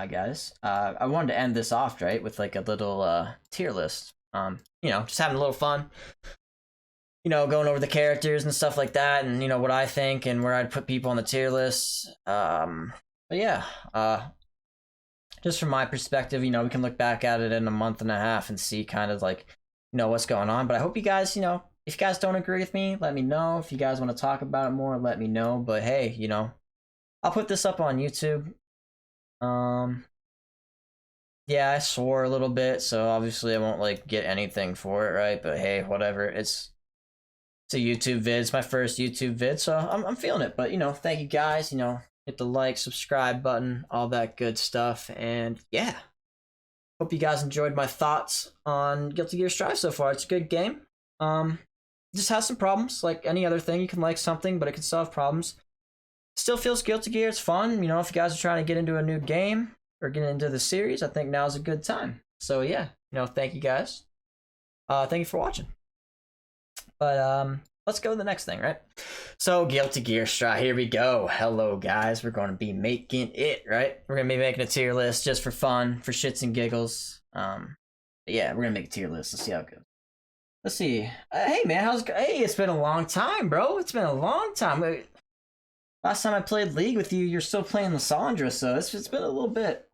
guys. I wanted to end this off, right, with like a little tier list. Just having a little fun. Going over the characters and stuff like that, and what I think and where I'd put people on the tier list. But yeah, just from my perspective, we can look back at it in a month and a half and see kind of like, what's going on. But I hope you guys, if you guys don't agree with me, let me know. If you guys want to talk about it more, let me know. But hey, I'll put this up on YouTube. Yeah, I swore a little bit, so obviously I won't like get anything for it, right? But hey, whatever. It's a YouTube vid. It's my first YouTube vid, so I'm feeling it. But thank you guys. Hit the like, subscribe button, all that good stuff, and yeah. Hope you guys enjoyed my thoughts on Guilty Gear Strive so far. It's a good game. Just has some problems, like any other thing. You can like something, but it can still have problems. Still feels Guilty Gear. It's fun. If you guys are trying to get into a new game or get into the series, I think now's a good time. So yeah, thank you guys. Thank you for watching. But let's go to the next thing, right? So Guilty Gear Strive, here we go. Hello guys, we're going to be making it, right? We're going to be making a tier list just for fun, for shits and giggles. Yeah, we're going to make a tier list. Let's see how it goes. Let's see. Hey man, hey, it's been a long time, bro. It's been a long time. Last time I played League with you, you're still playing Lysandra, so it's been a little bit.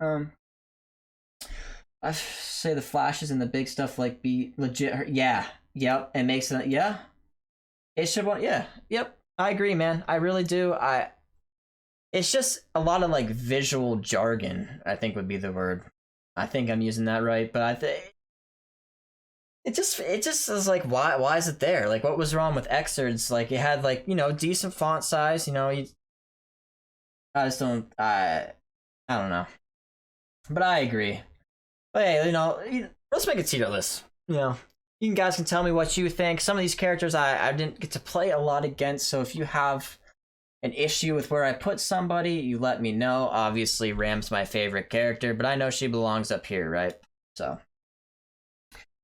I say the flashes and the big stuff like be legit. Yeah, yep. It makes it. Yeah, it should. Yeah, yep. I agree, man. I really do. It's just a lot of like visual jargon, I think would be the word. I think I'm using that right, but I think it just is like, why is it there? Like, what was wrong with Xrds? Like, it had like, decent font size, I just don't, I don't know. But I agree. But hey, let's make a tier list. You guys can tell me what you think. Some of these characters I didn't get to play a lot against, so if you have an issue with where I put somebody, you let me know. Obviously, Ram's my favorite character, but I know she belongs up here, right? So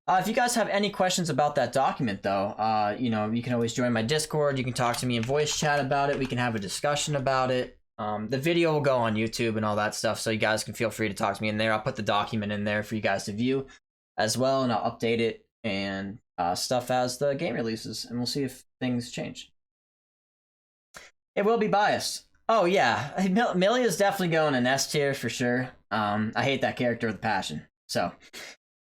if you guys have any questions about that document, though, you can always join my Discord. You can talk to me in voice chat about it. We can have a discussion about it. The video will go on YouTube and all that stuff, so you guys can feel free to talk to me in there. I'll put the document in there for you guys to view as well, and I'll update it and stuff as the game releases, and we'll see if things change. It will be biased. Oh yeah, Amelia is definitely going in S tier for sure. I hate that character with a passion. So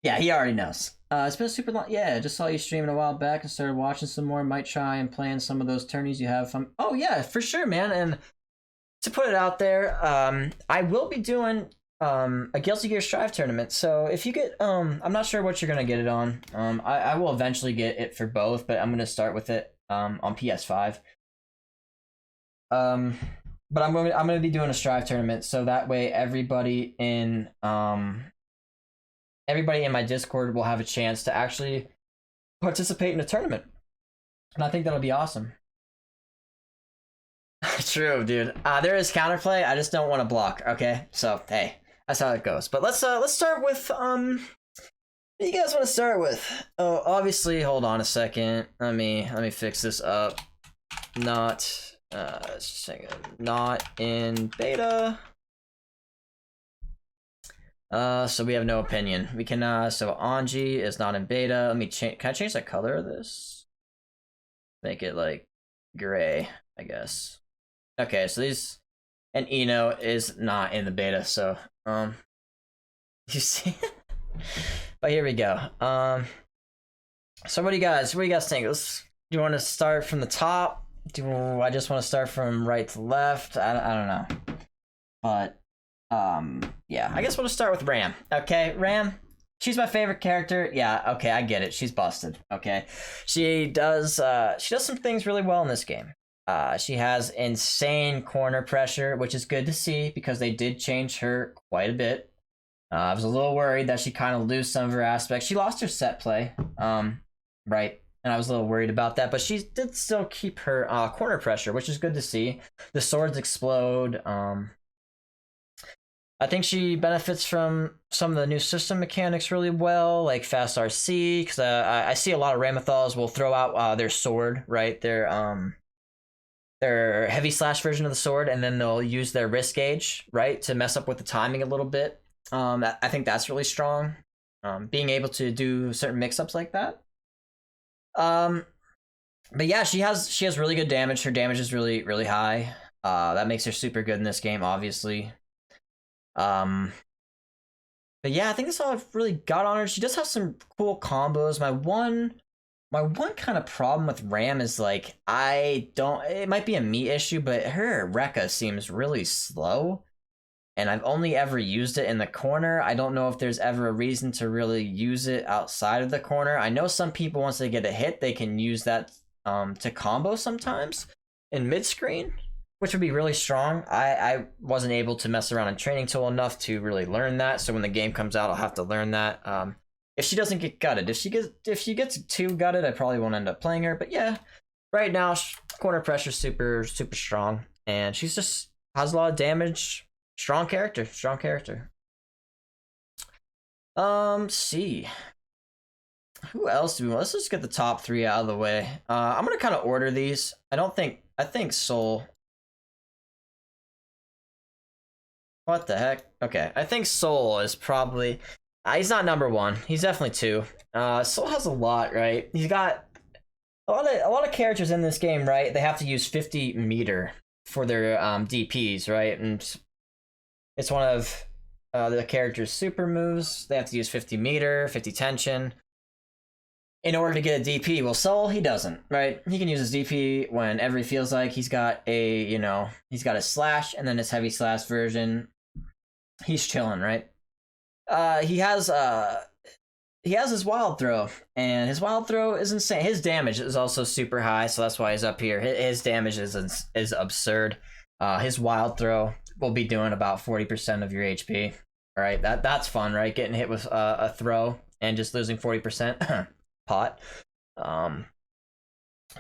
yeah, he already knows. It's been super long. Yeah, just saw you streaming a while back and started watching some more. Might try and play in some of those tourneys you have. Oh yeah, for sure, man. And to put it out there, I will be doing a Guilty Gear Strive tournament. So if you get, I'm not sure what you're gonna get it on. I will eventually get it for both, but I'm gonna start with it on PS5. But I'm gonna be doing a Strive tournament, so that way everybody in my Discord will have a chance to actually participate in a tournament, and I think that'll be awesome. True, dude. There is counterplay. I just don't want to block. Okay, so hey, that's how it goes. But let's start with what do you guys want to start with? Oh, obviously, hold on a second. Let me fix this up. Not not in beta. So we have no opinion. We can so Anji is not in beta. Let me change. Can I change the color of this? Make it like gray, I guess. Okay, so these, and Eno is not in the beta, so you see. But here we go. So what do you guys think? Do you want to start from the top? Do I just want to start from right to left? I don't know. But yeah, I guess we'll just start with Ram. Okay, Ram, she's my favorite character. Yeah, okay, I get it. She's busted. Okay, she does some things really well in this game. She has insane corner pressure, which is good to see because they did change her quite a bit. I was a little worried that she kind of lose some of her aspects. She lost her set play, right? And I was a little worried about that, but she did still keep her corner pressure, which is good to see. The swords explode. I think she benefits from some of the new system mechanics really well, like Fast RC, because I see a lot of Ramathals will throw out their sword, right? Their their heavy slash version of the sword, and then they'll use their wrist gauge, right, to mess up with the timing a little bit. I think that's really strong. Being able to do certain mix-ups like that. But yeah, she has really good damage. Her damage is really, really high. That makes her super good in this game, obviously. But yeah, I think that's all I've really got on her. She does have some cool combos. My one kind of problem with Ram is like, it might be a me issue, but her Rekka seems really slow. And I've only ever used it in the corner. I don't know if there's ever a reason to really use it outside of the corner. I know some people, once they get a hit, they can use that to combo sometimes in mid-screen, which would be really strong. I wasn't able to mess around in Training Tool enough to really learn that, so when the game comes out, I'll have to learn that. If she doesn't get gutted. If she gets too gutted, I probably won't end up playing her. But yeah, right now, corner pressure super, super strong. And she's just has a lot of damage. Strong character. See. Who else do we want? Let's just get the top 3 out of the way. I'm gonna kind of order these. I think Soul. What the heck? Okay, I think Soul is probably... he's not number 1. He's definitely 2. Soul has a lot, right? He's got a lot of characters in this game, right? They have to use 50 meter for their DPs, right? And it's one of the character's super moves. They have to use 50 meter, 50 tension in order to get a DP. Well, Soul, he doesn't, right? He can use his DP whenever he feels like. He's got he's got a slash and then his heavy slash version. He's chilling, right? He has his wild throw, and his wild throw is insane. His damage is also super high, so that's why he's up here. His damage is absurd. His wild throw will be doing about 40% of your HP. All right, that's fun, right? Getting hit with a throw and just losing 40% pot.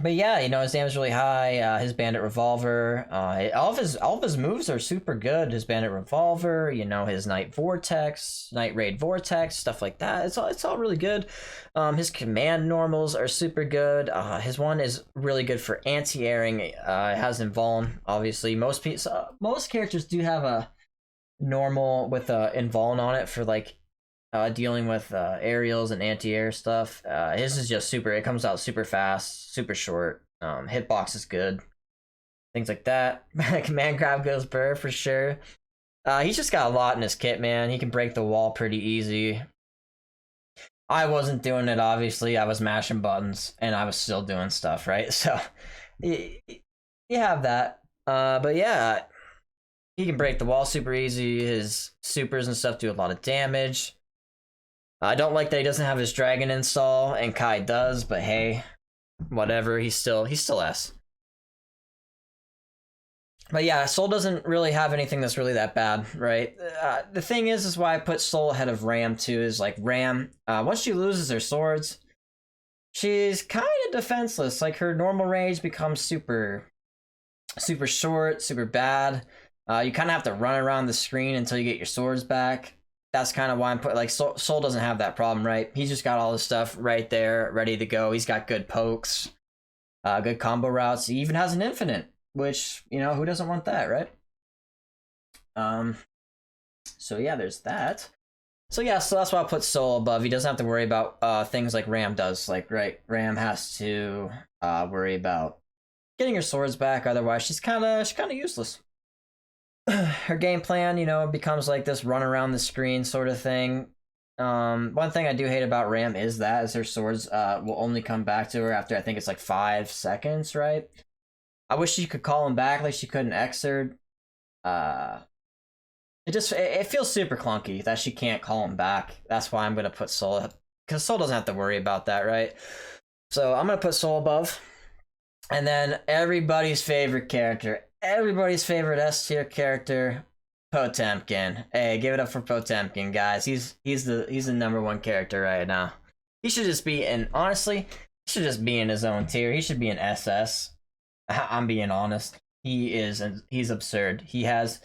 But yeah, his damage is really high. His bandit revolver, all of his moves are super good. His bandit revolver, his night raid vortex, stuff like that. It's all really good. His command normals are super good. His one is really good for anti-airing. It has invuln. Obviously, most characters do have a normal with invuln on it for like dealing with aerials and anti-air stuff. His is just super. It comes out super fast, super short. Hitbox is good. Things like that. Command grab goes burr for sure. He's just got a lot in his kit, man. He can break the wall pretty easy. I wasn't doing it, obviously. I was mashing buttons, and I was still doing stuff, right? So, you have that. But yeah, he can break the wall super easy. His supers and stuff do a lot of damage. I don't like that he doesn't have his dragon install, and Kai does, but hey, whatever, he's still S. But yeah, Soul doesn't really have anything that's really that bad, right? The thing is why I put Soul ahead of Ram too, is like Ram, once she loses her swords, she's kind of defenseless. Like her normal range becomes super short, super bad. You kind of have to run around the screen until you get your swords back. That's kind of why I'm putting, like, Soul doesn't have that problem, right? He's just got all this stuff right there, ready to go. He's got good pokes, good combo routes. He even has an infinite, which, who doesn't want that, right? So yeah, there's that. So yeah, so that's why I put Soul above. He doesn't have to worry about things like Ram does. Like, right, Ram has to worry about getting her swords back. Otherwise, she's kind of useless. Her game plan, becomes like this run around the screen sort of thing. One thing I do hate about Ram is her swords will only come back to her after I think it's like 5 seconds, right? I wish she could call them back like she could in Xrd. It feels super clunky that she can't call them back. That's why I'm gonna put Soul, because Soul doesn't have to worry about that, right? So I'm gonna put Soul above, and then everybody's favorite character. Everybody's favorite S tier character, Potemkin. Hey, give it up for Potemkin, guys. He's the number 1 character right now. He should just be honestly, he should just be in his own tier. He should be an SS. I'm being honest. He's absurd. He has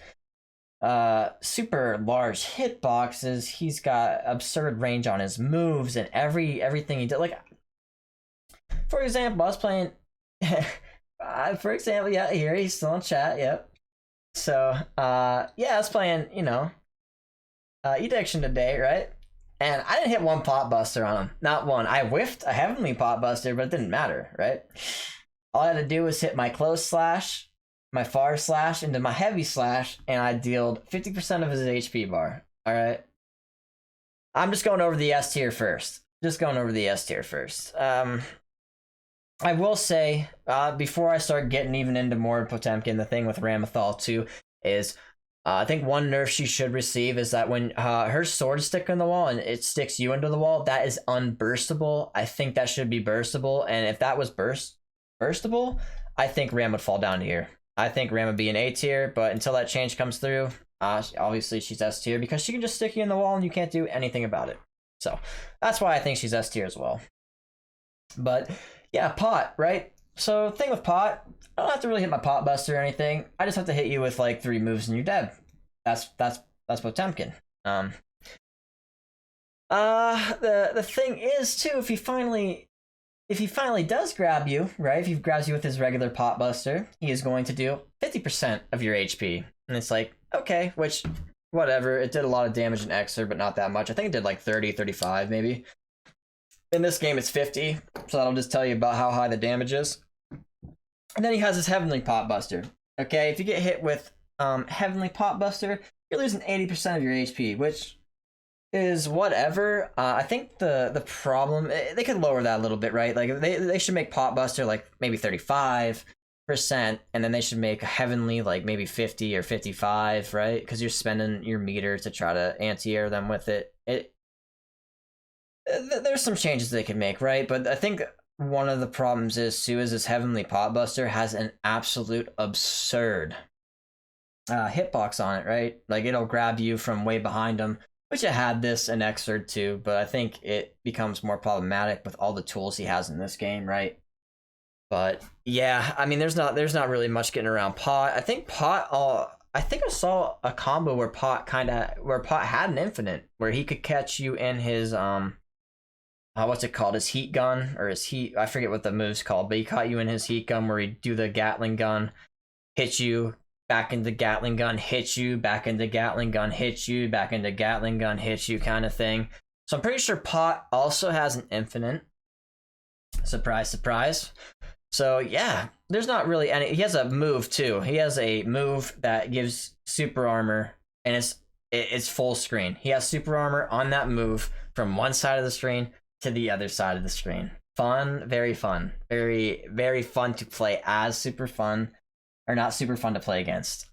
super large hitboxes. He's got absurd range on his moves and everything he did. Like, for example, I was playing For example, yeah, here he's still in chat. Yep. So, yeah, I was playing, Ediction today, right? And I didn't hit one pot buster on him. Not one. I whiffed a heavenly pot buster, but it didn't matter, right? All I had to do was hit my close slash, my far slash, into my heavy slash, and I dealt 50% of his HP bar. All right. I'm just going over the S tier first. I will say, before I start getting even into more Potemkin, the thing with Ramethal too is, I think one nerf she should receive is that when her sword stick in the wall and it sticks you into the wall, that is unburstable. I think that should be burstable, and if that was burstable, I think Ram would fall down to here. I think Ram would be an A tier, but until that change comes through, obviously she's S tier because she can just stick you in the wall and you can't do anything about it. So that's why I think she's S tier as well. But yeah, pot, right? So thing with pot, I don't have to really hit my pot buster or anything. I just have to hit you with like 3 moves and you're dead. That's Potemkin. The thing is too, if he finally does grab you, right? If he grabs you with his regular pot buster, he is going to do 50% of your HP. And it's like, okay, which whatever. It did a lot of damage in Xrd, but not that much. I think it did like 30, 35 maybe. In this game, it's 50, so that'll just tell you about how high the damage is. And then he has his Heavenly Pot Buster. Okay, if you get hit with Heavenly Pot Buster, you're losing 80% of your HP, which is whatever. I think the problem, they could lower that a little bit, right? Like, they should make Pot Buster like maybe 35%, and then they should make Heavenly like maybe 50 or 55, right? Because you're spending your meter to try to anti-air them with it. There's some changes they can make, right? But I think one of the problems is too is this Heavenly Pot Buster has an absolute absurd hitbox on it, right? Like it'll grab you from way behind him, which it had this in Xrd too, but I think it becomes more problematic with all the tools he has in this game, right? But yeah, I mean, there's not really much getting around pot. I think I saw a combo where pot had an infinite where he could catch you in his what's it called? His heat gun or his heat? I forget what the move's called, but he caught you in his heat gun where he'd do the Gatling gun, hit you back into Gatling gun, hit you back into Gatling gun, hit you back into Gatling gun, hit you kind of thing. So I'm pretty sure pot also has an infinite. Surprise, surprise. So yeah, there's not really any. He has a move too. He has a move that gives super armor, and it's full screen. He has super armor on that move from one side of the screen to the other side of the screen. Fun, very fun, very very fun to play as. Super fun, or not super fun to play against.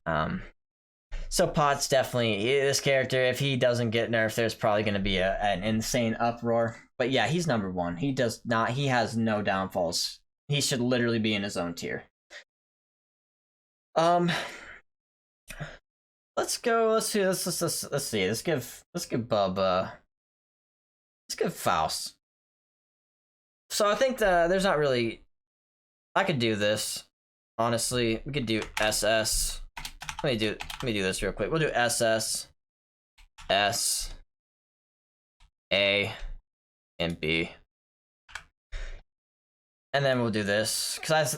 So pot's definitely this character. If he doesn't get nerfed, there's probably going to be an insane uproar. But yeah, he's number one. He has no downfalls. He should literally be in his own tier. Let's go. Let's see. Let's give Faust. So I think there's not really. I could do this. Honestly, we could do SS. Let me do this real quick. We'll do SS, S, A, and B. And then we'll do this because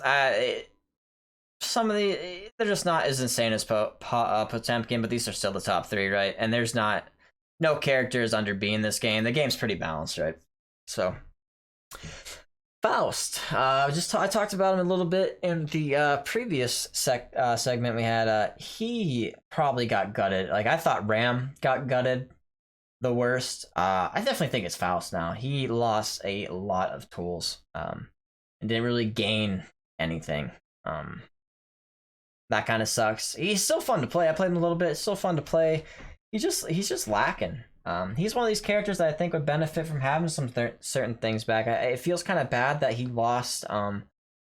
some of they're just not as insane as Potemkin, but these are still the top 3, right? And there's no characters under B in this game. The game's pretty balanced, right? So Faust, I talked about him a little bit in the previous segment we had. He probably got gutted. Like I thought Ram got gutted the worst. I definitely think it's Faust now. He lost a lot of tools. And didn't really gain anything. That kind of sucks. He's still fun to play. I played him a little bit. It's still fun to play. He's just lacking. He's one of these characters that I think would benefit from having some certain things back. It feels kind of bad that he lost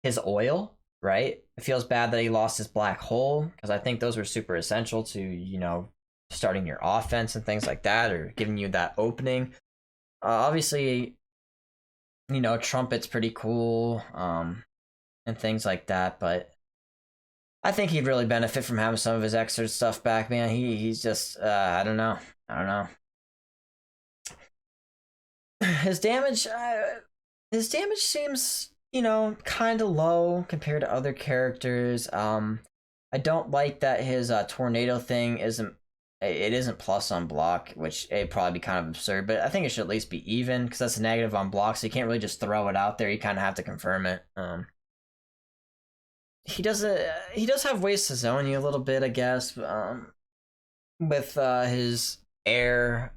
his oil, right? It feels bad that he lost his black hole because I think those were super essential to starting your offense and things like that, or giving you that opening. Obviously, Trumpet's pretty cool, and things like that, but I think he'd really benefit from having some of his Xrd stuff back, man. He's just, I don't know. His damage seems you know, kind of low compared to other characters. I don't like that his tornado thing isn't plus on block, which it'd probably be kind of absurd, but I think it should at least be even because that's a negative on block, so you can't really just throw it out there. You kind of have to confirm it. He does have ways to zone you a little bit, I guess. With his air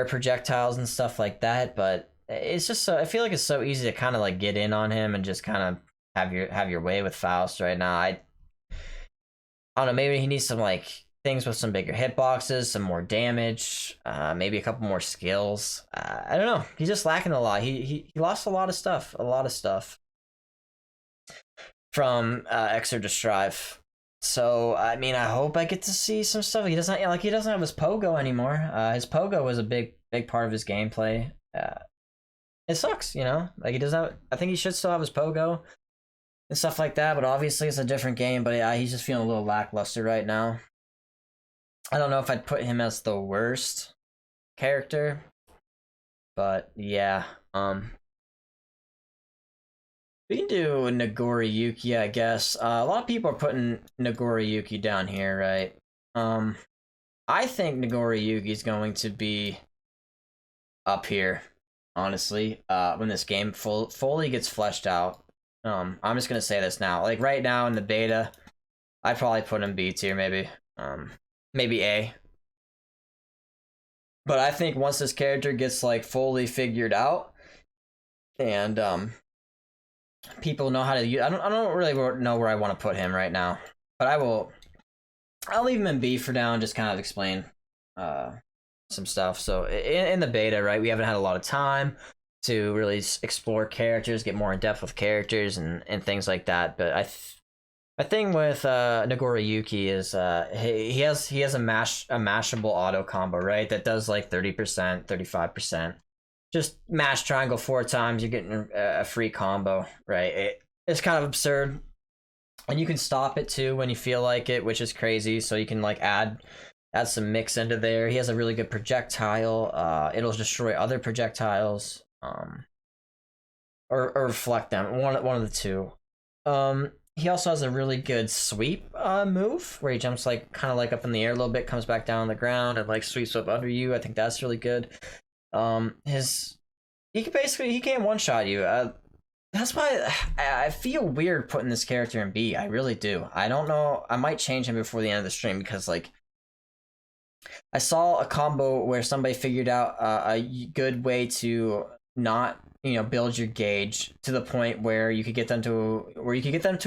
projectiles and stuff like that, but it's just so I feel like it's so easy to kind of like get in on him and just kind of have your way with Faust right now. I don't know, maybe he needs some like things with some bigger hitboxes, some more damage, maybe a couple more skills. I don't know. He's just lacking a lot. He lost a lot of stuff, from Exer to Strive. So I mean, I hope I get to see some stuff. He doesn't have his pogo anymore. His pogo was a big part of his gameplay. It sucks, you know. Like he doesn't have. I think he should still have his pogo and stuff like that. But obviously, it's a different game. But yeah, he's just feeling a little lackluster right now. I don't know if I'd put him as the worst character, but yeah. We can do Nagoriyuki, I guess. A lot of people are putting Nagoriyuki down here, right? I think Nagoriyuki is going to be up here, honestly, when this game fully gets fleshed out. I'm just gonna say this now. Like right now in the beta, I'd probably put him B tier, maybe. Maybe A. But I think once this character gets like fully figured out, and people know how to use. I don't really know where I want to put him right now, but I'll leave him in B for now and just kind of explain some stuff. So in the beta, right, we haven't had a lot of time to really explore characters, get more in depth with characters and things like that. But my thing with Nagoriyuki is he has a mashable auto combo, right? That does like 30%, 35%. Just mash triangle 4 times, you're getting a free combo, right? It's kind of absurd. And you can stop it too when you feel like it, which is crazy. So you can like add some mix into there. He has a really good projectile. It'll destroy other projectiles, or reflect them. One of the two. He also has a really good sweep move where he jumps like kind of like up in the air a little bit, comes back down on the ground and like sweeps up under you. I think that's really good. He can one shot you. That's why I feel weird putting this character in B. I really do. I don't know. I might change him before the end of the stream because like I saw a combo where somebody figured out a good way to not, you know, build your gauge to the point where you could get them to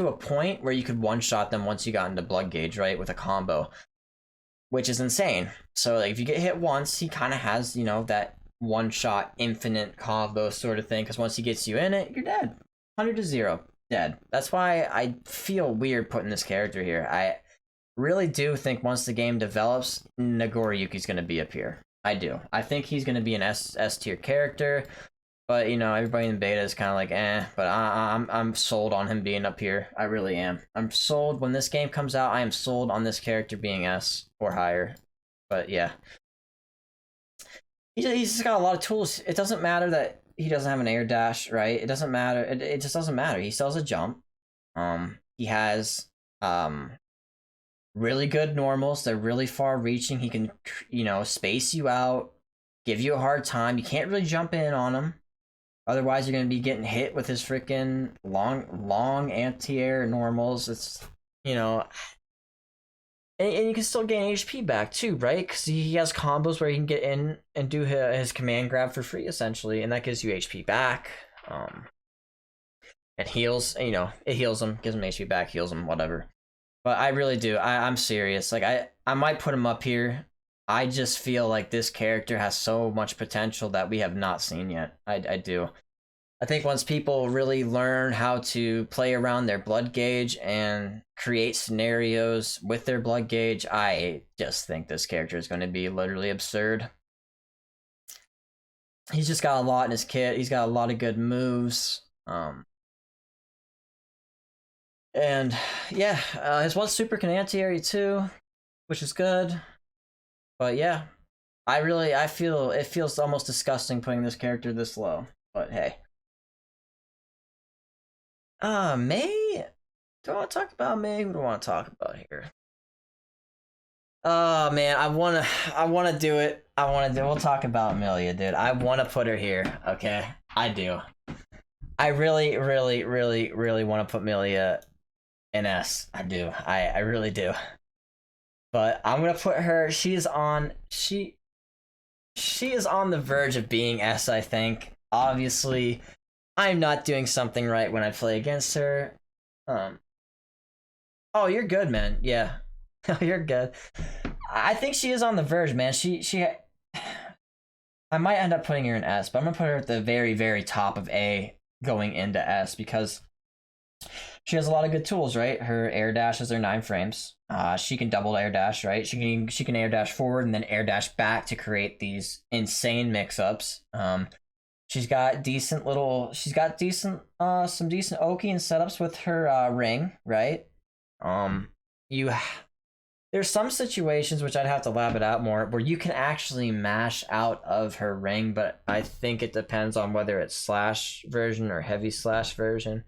a point where you could one shot them once you got into blood gauge, right, with a combo, which is insane. So like if you get hit once, he kind of has, you know, that one shot infinite combo sort of thing, because once he gets you in it, you're dead. 100-0, dead. That's why I feel weird putting this character here. I really do think once the game develops, Nagoriyuki's going to be up here. I do. I think he's going to be an S tier character, but you know, everybody in beta is kind of like but I'm sold on him being up here. I really am. I'm sold. When this game comes out, I am sold on this character being S or higher. But yeah, he's just got a lot of tools. It doesn't matter that he doesn't have an air dash, right? It doesn't matter. It just doesn't matter. He still has a jump. He has really good normals. They're really far reaching. He can, you know, space you out, give you a hard time. You can't really jump in on him. Otherwise, you're going to be getting hit with his freaking long anti-air normals. It's, you know, and you can still gain HP back too, right? Because he has combos where he can get in and do his command grab for free, essentially, and that gives you HP back. And heals, you know, it heals him, gives him HP back, heals him, whatever. But I really do. I'm serious. Like I might put him up here. I just feel like this character has so much potential that we have not seen yet. I do. I think once people really learn how to play around their blood gauge and create scenarios with their blood gauge, I just think this character is going to be literally absurd. He's just got a lot in his kit. He's got a lot of good moves. And yeah, his one super can anti-area too, which is good. But yeah, I feel it feels almost disgusting putting this character this low. But hey. May? Do I want to talk about May? What do I want to talk about here? Oh man, I wanna do it. We'll talk about Amelia, dude. I wanna put her here, okay? I do. I really, really, really, really wanna put Amelia in S. I do. I really do. But I'm gonna put her, she is on the verge of being S, I think. Obviously, I'm not doing something right when I play against her. Oh, you're good, man. Yeah. You're good. I think she is on the verge, man. I might end up putting her in S, but I'm gonna put her at the very, very top of A going into S because she has a lot of good tools, right? Her air dashes are 9 frames. She can double air dash, right? She can air dash forward and then air dash back to create these insane mix-ups. She's got some decent Oki and setups with her ring, right? You There's some situations which I'd have to lab it out more where you can actually mash out of her ring, but I think it depends on whether it's slash version or heavy slash version.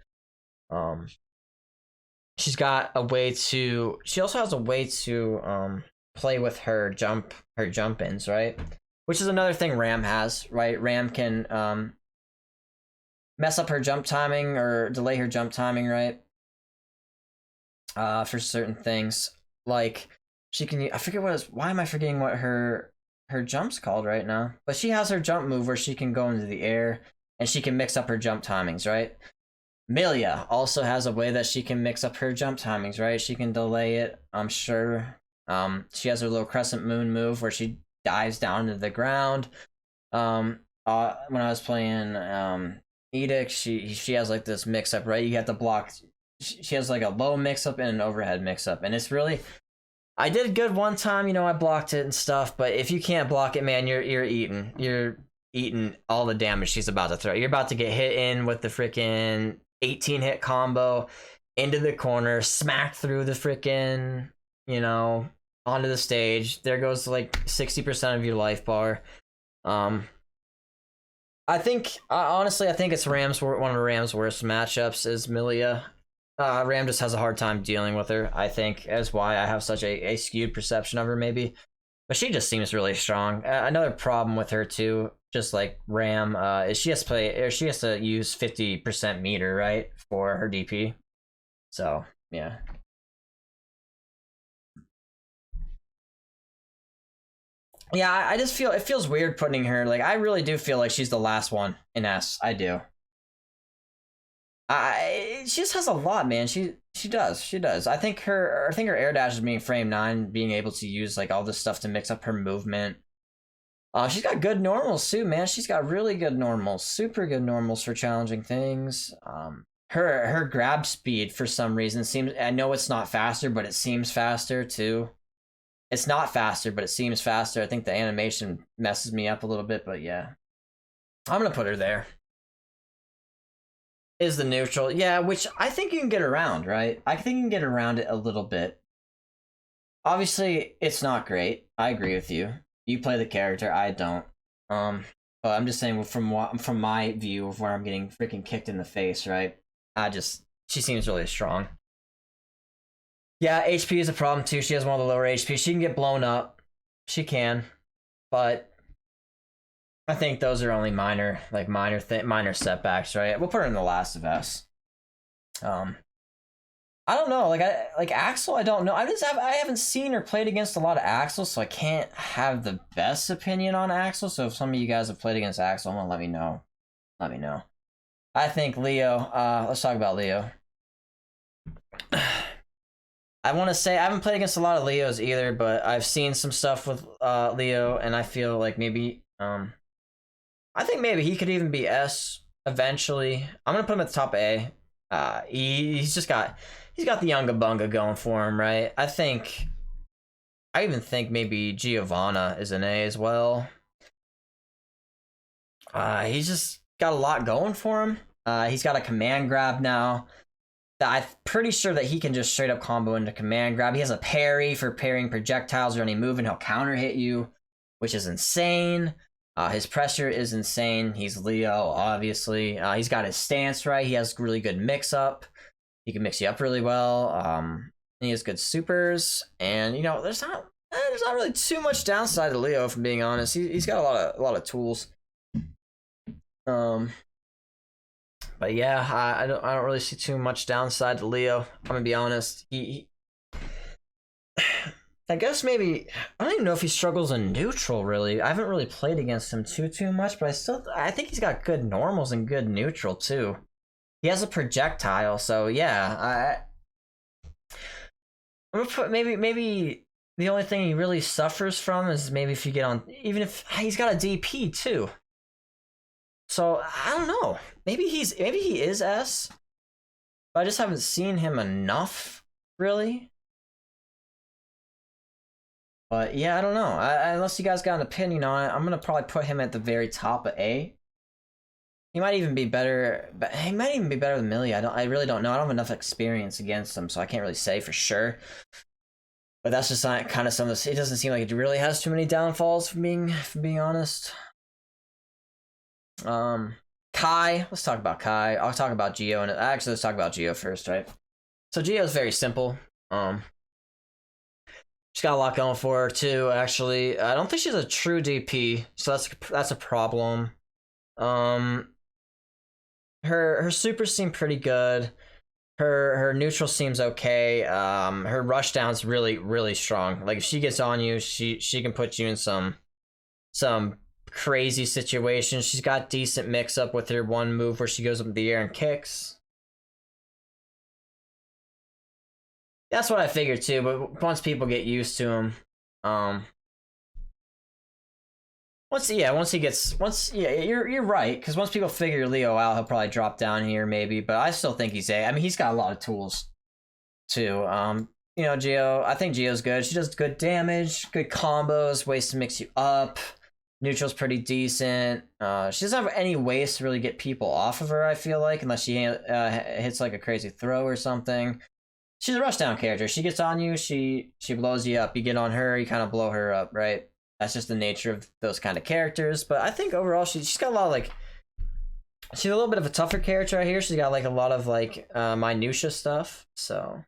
She also has a way to play with her jump ins, right? Which is another thing Ram has, right? Ram can mess up her jump timing or delay her jump timing, right? For certain things. Like she can, why am I forgetting what her jump's called right now? But she has her jump move where she can go into the air and she can mix up her jump timings, right? Amelia also has a way that she can mix up her jump timings, right? She can delay it, I'm sure. She has her little crescent moon move where she dives down to the ground. When I was playing Edict, she has like this mix up, right? You have to block. She has like a low mix up and an overhead mix up, and it's really. I did good one time, I blocked it and stuff, but if you can't block it, man, you're eating all the damage she's about to throw. You're about to get hit in with the freaking 18 hit combo into the corner, smack through the freaking, onto the stage. There goes like 60% of your life bar. Honestly, I think it's one of Ram's worst matchups is Amelia. Ram just has a hard time dealing with her, I think, as why I have such a skewed perception of her, maybe. But she just seems really strong. Another problem with her, too, just like Ram, is she has to use 50% meter, right, for her DP. So, yeah. Yeah, I just feel, it feels weird putting her, like, I really do feel like she's the last one in S. I do. She just has a lot, man. She does. I think her air dash is being frame 9, being able to use like all this stuff to mix up her movement. She's got good normals too, man. She's got really good normals, super good normals for challenging things. Her grab speed for some reason seems, I know it's not faster, but it seems faster too. It's not faster, but it seems faster. I think the animation messes me up a little bit, but yeah. I'm gonna put her there. Is the neutral, yeah, which I think you can get around, right? I think you can get around it a little bit. Obviously, it's not great. I agree with you. You play the character, I don't. But I'm just saying from my view of where I'm getting freaking kicked in the face, right? She seems really strong. Yeah, HP is a problem too. She has one of the lower HP. She can get blown up. She can, but I think those are only minor setbacks, right? We'll put her in the last of S. I don't know, like Axel, I don't know. I haven't seen or played against a lot of Axel, so I can't have the best opinion on Axel. So if some of you guys have played against Axel, I'm gonna let me know. Let me know. I think Leo. Let's talk about Leo. I want to say I haven't played against a lot of Leos either, but I've seen some stuff with Leo, and I feel like maybe I think maybe he could even be S eventually. I'm gonna put him at the top of A. He's got the Younga Bunga going for him, right? I even think maybe Giovanna is an A as well. He's just got a lot going for him. He's got a command grab now. I'm pretty sure that he can just straight up combo into command grab. He has a parry for parrying projectiles or any move, and he'll counter hit you, which is insane. His pressure is insane. He's Leo, obviously. He's got his stance right. He has really good mix-up. He can mix you up really well. He has good supers, and you know, there's not really too much downside to Leo, if I'm being honest. He's got a lot of tools. But yeah, I don't really see too much downside to Leo. I'm gonna be honest. He I guess maybe I don't even know if he struggles in neutral really. I haven't really played against him too much, but I think he's got good normals and good neutral too. He has a projectile, so yeah, I'm gonna put maybe the only thing he really suffers from is maybe if you get on, even if he's got a DP too. So I don't know. Maybe he is S, but I just haven't seen him enough really. But yeah, I don't know. Unless you guys got an opinion on it, I'm gonna probably put him at the very top of A. He might even be better, but he might even be better than Amelia. I really don't know. I don't have enough experience against him, so I can't really say for sure. But that's just kind of some of the. It doesn't seem like it really has too many downfalls, from being honest. Kai. Let's talk about Kai. I'll talk about Geo, and actually, let's talk about Geo first, right? So Geo is very simple. She's got a lot going for her too. Actually, I don't think she's a true DP, so that's a problem. Her super seem pretty good. Her neutral seems okay. Her rush down's really strong. Like if she gets on you, she can put you in some crazy situations. She's got decent mix up with her one move where she goes up in the air and kicks. That's what I figured too, but once people get used to him, you're right, because once people figure Leo out, he'll probably drop down here maybe, but I still think he's A. I mean, he's got a lot of tools too. You know, Geo, I think Geo's good. She does good damage, good combos, ways to mix you up. Neutral's pretty decent. She doesn't have any ways to really get people off of her, I feel like, unless she hits like a crazy throw or something. She's a rushdown character. She gets on you, she blows you up. You get on her, you kind of blow her up, right? That's just the nature of those kind of characters. But I think overall, she's got a lot of like. She's a little bit of a tougher character right here. She's got like a lot of like minutia stuff. So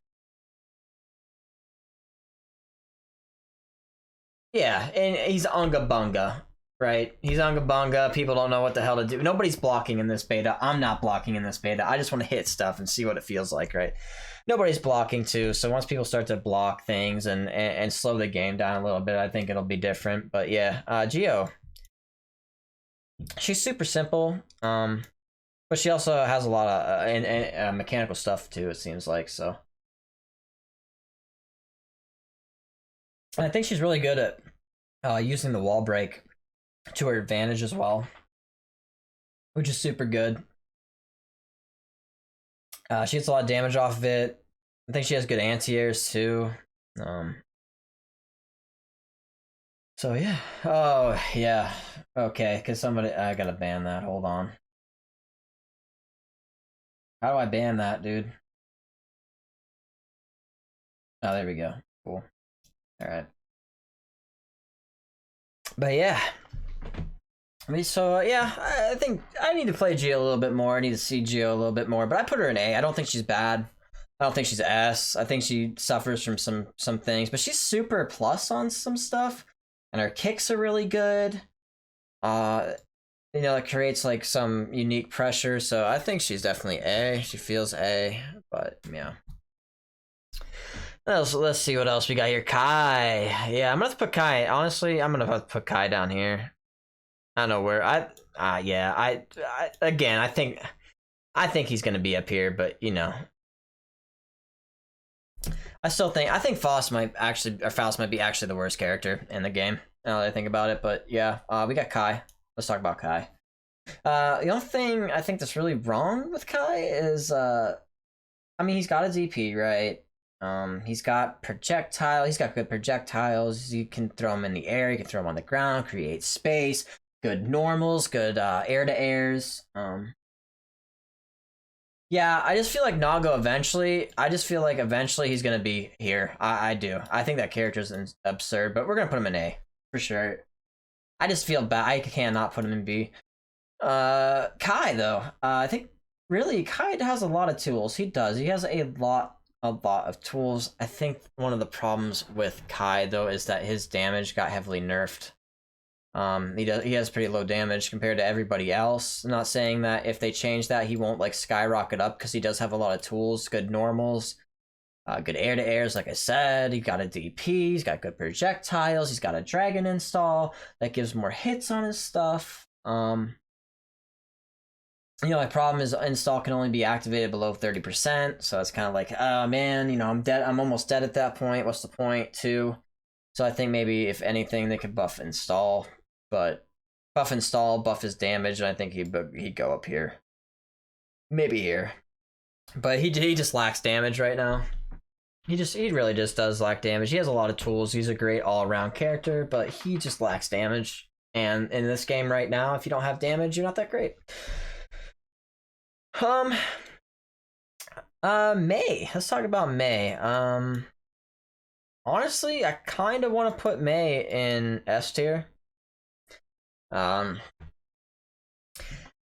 yeah, and he's Unga Bunga, right? He's Unga Bunga. People don't know what the hell to do. Nobody's blocking in this beta. I'm not blocking in this beta. I just want to hit stuff and see what it feels like, right? Nobody's blocking too, so once people start to block things and slow the game down a little bit, I think it'll be different. But yeah, Geo, she's super simple, but she also has a lot of mechanical stuff too, it seems like. So and I think she's really good at using the wall break to her advantage as well, which is super good. She gets a lot of damage off of it. I think she has good anti-airs too. So yeah. Oh yeah. Okay, because I gotta ban that. Hold on. How do I ban that, dude? Oh, there we go. Cool. All right. But yeah. I mean, so yeah, I think I need to play Geo a little bit more. I need to see Geo a little bit more, but I put her in A. I don't think she's bad. I don't think she's S. I think she suffers from some things, but she's super plus on some stuff, and her kicks are really good. You know, it creates like some unique pressure, so I think she's definitely A. She feels A, but yeah. Let's see what else we got here. Kai. Yeah, I'm gonna have to put Kai. Honestly, I'm gonna have to put Kai down here. I don't know where. Again, I think he's gonna be up here, but you know. I think Faust might be actually the worst character in the game. Now that I think about it, but yeah, we got Kai. Let's talk about Kai. The only thing I think that's really wrong with Kai is, I mean, he's got a DP, right? He's got projectile. He's got good projectiles. You can throw him in the air. You can throw him on the ground. Create space. Good normals. Good air to airs. Yeah, I just feel like Nago eventually. I just feel like eventually he's gonna be here. I do. I think that character's absurd, but we're gonna put him in A for sure. I just feel bad. I cannot put him in B. Kai though, I think really Kai has a lot of tools. He does. He has a lot of tools. I think one of the problems with Kai though is that his damage got heavily nerfed. He has pretty low damage compared to everybody else. I'm not saying that if they change that he won't like skyrocket up, because he does have a lot of tools, good normals, good air to airs, like I said. He got a DP, he's got good projectiles, he's got a dragon install that gives more hits on his stuff. You know, my problem is install can only be activated below 30%, so it's kind of like, oh man, you know, I'm dead. I'm almost dead at that point. What's the point, too? So I think maybe if anything, they could buff install, but buff install, buff his damage, and I think he'd go up here, maybe here. But he just lacks damage right now. He really just does lack damage. He has a lot of tools. He's a great all-around character, but he just lacks damage. And in this game right now, if you don't have damage, you're not that great. May. Let's talk about May. Honestly, I kind of want to put May in S tier.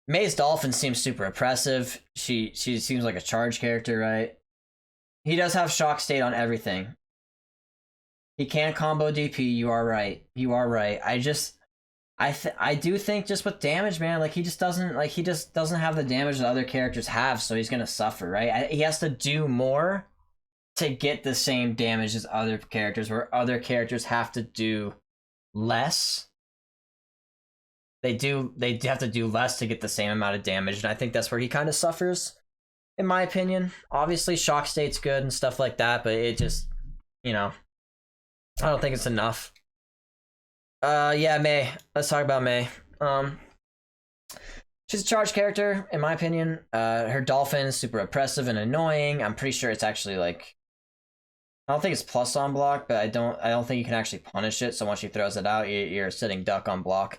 May's Dolphin seems super oppressive. She seems like a charge character, right? He does have shock state on everything. He can combo DP. You are right. You are right. I do think just with damage, man, like he just doesn't have the damage that other characters have, so he's gonna suffer, right? He has to do more to get the same damage as other characters, where other characters have to do less. They have to do less to get the same amount of damage, and I think that's where he kind of suffers, in my opinion. Obviously, shock state's good and stuff like that, but it just, you know, I don't think it's enough. Yeah, May. Let's talk about May. She's a charge character, in my opinion. Her Dolphin is super oppressive and annoying. I'm pretty sure it's actually like, I don't think it's plus on block, but I don't think you can actually punish it. So once she throws it out, you're sitting duck on block.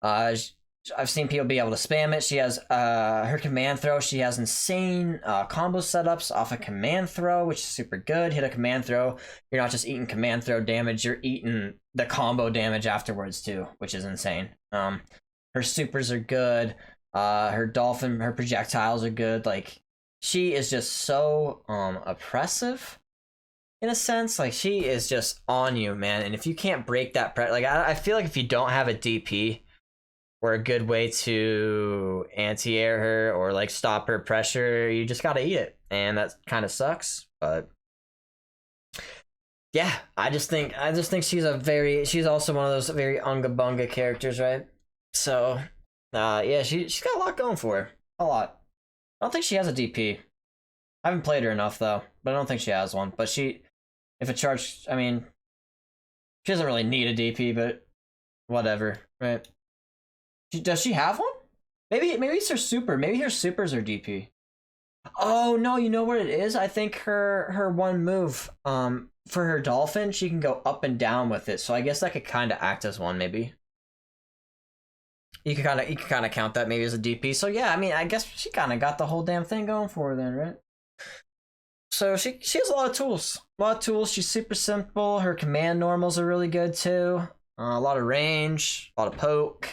I've seen people be able to spam it. She has her command throw. She has insane combo setups off a command throw, which is super good. Hit a command throw, you're not just eating command throw damage, you're eating the combo damage afterwards too, which is insane. Her supers are good. Her Dolphin, her projectiles are good. Like, she is just so oppressive in a sense. Like, she is just on you, man. And if you can't break that like I feel like if you don't have a DP or a good way to anti-air her or like stop her pressure, you just gotta eat it, and that kind of sucks. But yeah, I just think she's also one of those very unga bunga characters, right? So yeah, she's got a lot going for her. A lot. I don't think she has a DP. I haven't played her enough though, but I don't think she has one. But if a charge, I mean, she doesn't really need a DP, but whatever, right? Does she have one? Maybe it's her super. Maybe her supers are DP. Oh no, you know what it is? I think her one move, for her Dolphin, she can go up and down with it. So I guess that could kind of act as one, maybe. You could kind of count that maybe as a DP. So yeah, I mean, I guess she kind of got the whole damn thing going for her then, right? So she has a lot of tools. A lot of tools. She's super simple. Her command normals are really good too. A lot of range, a lot of poke.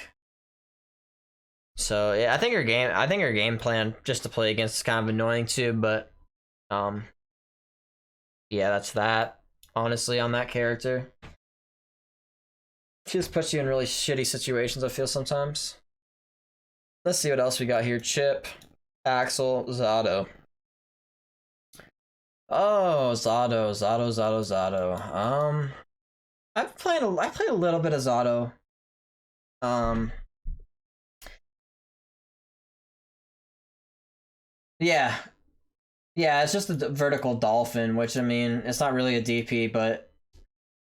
So yeah, I think her game plan just to play against is kind of annoying too, but yeah, that's that. Honestly, on that character, she just puts you in really shitty situations, I feel sometimes. Let's see what else we got here. Chip, Axel, Zato. Oh, Zato. I played a little bit of Zato. Yeah, it's just a vertical Dolphin, which, I mean, it's not really a DP, but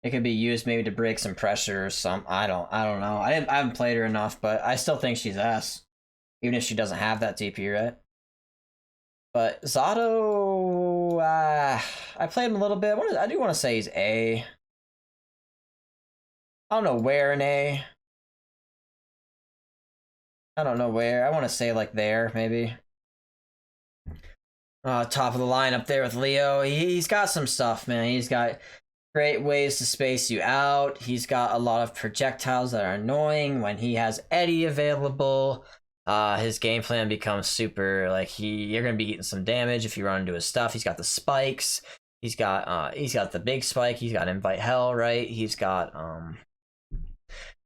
it could be used maybe to break some pressure or some. I don't know. I haven't played her enough, but I still think she's S, even if she doesn't have that DP, right? But Zato, I played him a little bit. I do want to say he's A. I don't know where in A. I don't know where. I want to say like there, maybe. Top of the line up there with Leo. He's got some stuff, man. great ways to space you out. He's got a lot of projectiles that are annoying. When he has Eddie available, his game plan becomes super, like, you're gonna be getting some damage if you run into his stuff. He's got the spikes. He's got the big spike. He's got Invite Hell, right? He's got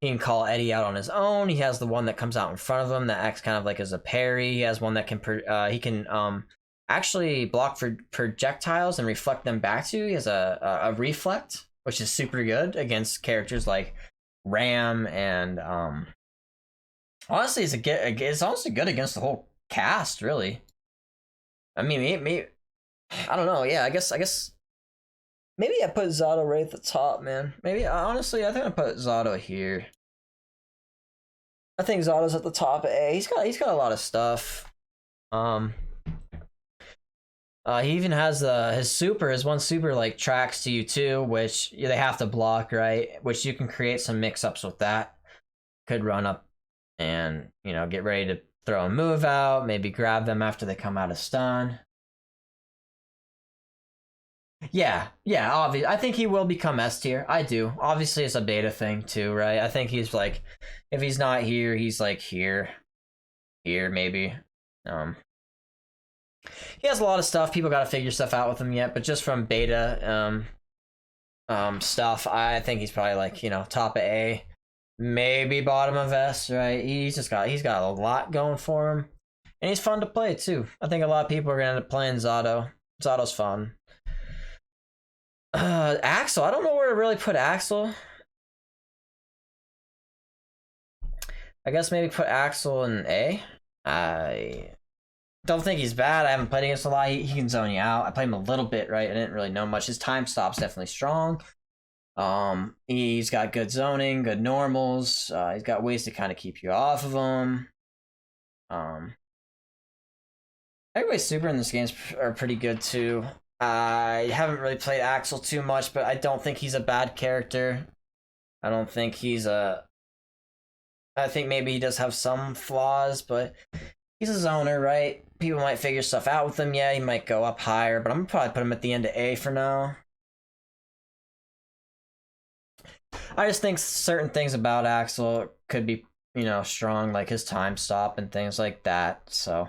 he can call Eddie out on his own. He has the one that comes out in front of him that acts kind of like as a parry. He has one that can he can actually block for projectiles and reflect them back to you. He has a reflect, which is super good against characters like Ram, and honestly, it's also good against the whole cast, really. I mean, maybe I don't know. Yeah, I guess maybe I put Zato right at the top, man. Maybe honestly, I think I put Zato here. I think Zato's at the top of A. He's got a lot of stuff. He even has his one super like tracks to you too, which they have to block, right? Which you can create some mix-ups with that. Could run up and, you know, get ready to throw a move out, maybe grab them after they come out of stun. Yeah, obviously. I think he will become S tier. I do. Obviously, it's a beta thing too, right? I think he's like, if he's not here, he's like here, maybe. He has a lot of stuff. People got to figure stuff out with him yet, but just from beta stuff, I think he's probably like, you know, top of A, maybe bottom of S, right? He's got a lot going for him, and he's fun to play too. I think a lot of people are gonna end up playing Zato. Zato's fun. Axel, I don't know where to really put Axel. I guess maybe put Axel in A. I don't think he's bad. I haven't played against a lot. He can zone you out. I played him a little bit, right? I didn't really know much. His time stop's definitely strong. He's got good zoning, good normals. He's got ways to kind of keep you off of him. Everybody's super in this game are pretty good too. I haven't really played Axel too much, but I don't think he's a bad character. I don't think he's a... I think maybe he does have some flaws, but he's a zoner, right? People might figure stuff out with him. Yeah, he might go up higher, but I'm gonna probably put him at the end of A for now. I just think certain things about Axel could be, you know, strong, like his time stop and things like that, so...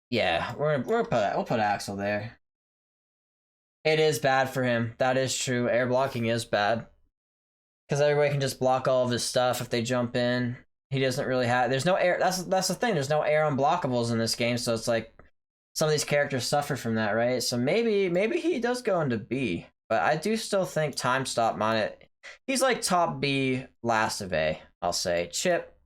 Yeah, we'll put Axel there. It is bad for him. That is true. Air blocking is bad. Because everybody can just block all of his stuff if they jump in. He doesn't really have... There's no air... That's the thing. There's no air unblockables in this game, so it's like... Some of these characters suffer from that, right? So maybe he does go into B. But I do still think time stop on it. He's like top B, last of A, I'll say. Chip.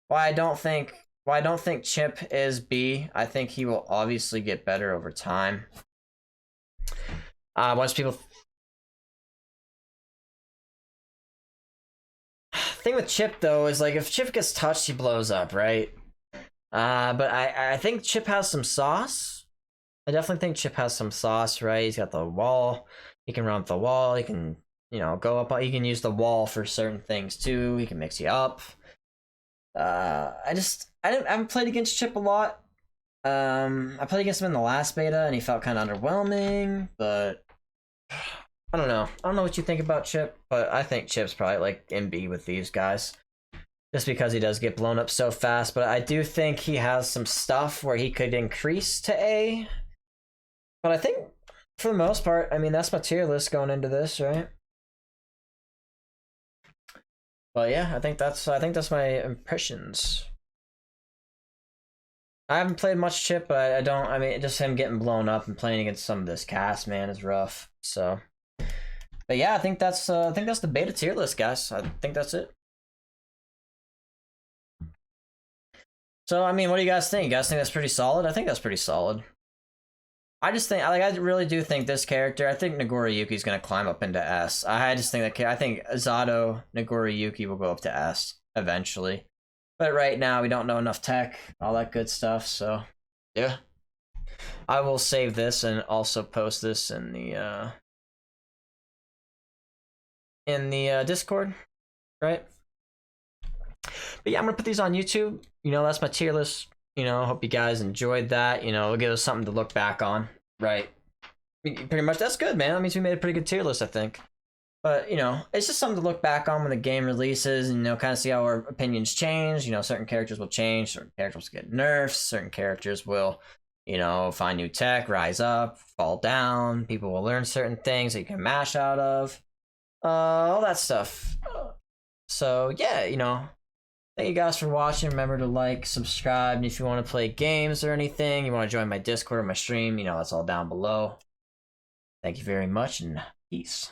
Why I don't think Chip is B. I think he will obviously get better over time. Once people... Thing with Chip, though, is like if Chip gets touched, he blows up, right? But I think Chip has some sauce. I definitely think Chip has some sauce, right? He's got the wall. He can run up the wall. He can, you know, go up. He can use the wall for certain things, too. He can mix you up. I haven't played against Chip a lot. I played against him in the last beta, and he felt kind of underwhelming, but I don't know. I don't know what you think about Chip, but I think Chip's probably like MB with these guys. Just because he does get blown up so fast, but I do think he has some stuff where he could increase to A. But I think, for the most part, I mean, that's my tier list going into this, right? But yeah, I think that's my impressions. I haven't played much Chip, but I mean, just him getting blown up and playing against some of this cast, man, is rough. So, but yeah, I think that's the beta tier list, guys. I think that's it. So, I mean, what do you guys think? You guys think that's pretty solid? I think that's pretty solid. I just think, like, I really do think this character, I think Nagoriyuki's going to climb up into S. I just think that, I think Zato, Nagoriyuki will go up to S eventually. But right now, we don't know enough tech, all that good stuff, so, yeah. I will save this and also post this in the Discord, right? But yeah, I'm gonna put these on YouTube. You know, that's my tier list. You know, hope you guys enjoyed that. You know, it'll give us something to look back on, right? Pretty much, that's good, man. That means we made a pretty good tier list, I think. But, you know, it's just something to look back on when the game releases and, you know, kind of see how our opinions change. You know, certain characters will change, certain characters will get nerfs, certain characters will, you know, find new tech, rise up, fall down. People will learn certain things that you can mash out of. All that stuff. So, yeah, you know, thank you guys for watching. Remember to like, subscribe, and if you want to play games or anything, you want to join my Discord or my stream, you know, that's all down below. Thank you very much, and peace.